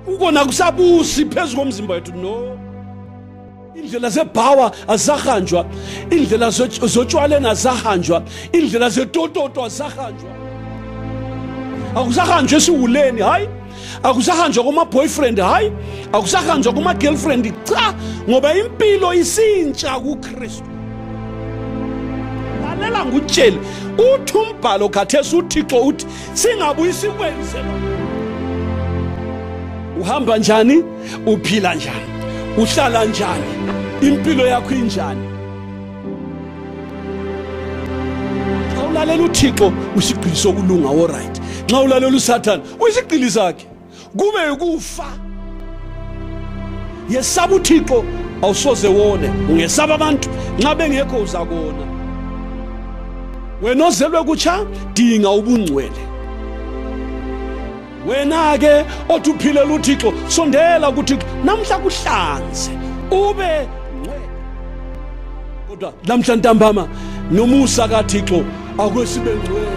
ukona kusabusi phezulu komzimba wethu no. Indlela zebhawa azahanjwa, indlela zotshwaleni azahanjwa, indlela zetototo azahanjwa. Akusahanjwa esiwuleni hayi, akusahanjwa kuma boyfriend hayi, akusahanjwa kuma girlfriend cha, ngoba impilo isintsha kuKristu. Lalela ngutshele uthi umbhalo khathesi uThixo uthi singabuyisi kwenze. Uhamba njani? Uphila njani? Uhlala njani? Impilo yakho injani? Xa ulalela uThixo usigqiliso kulunga all right. Xa ulalela uSathane uyisigqili sakhe kube ukufa. Yesaba uThixo awusoze wone, ungesaba abantu nxa bengekho uzakona. Wena ozelwe kutsha dinga ubungcwele. Wena ke othi uphilela uThixo sondela kuThixo namhla kuhlanze ube ngcwele. Kodwa namhla ntambama nomusa kaThixo akwesibe ngcwele.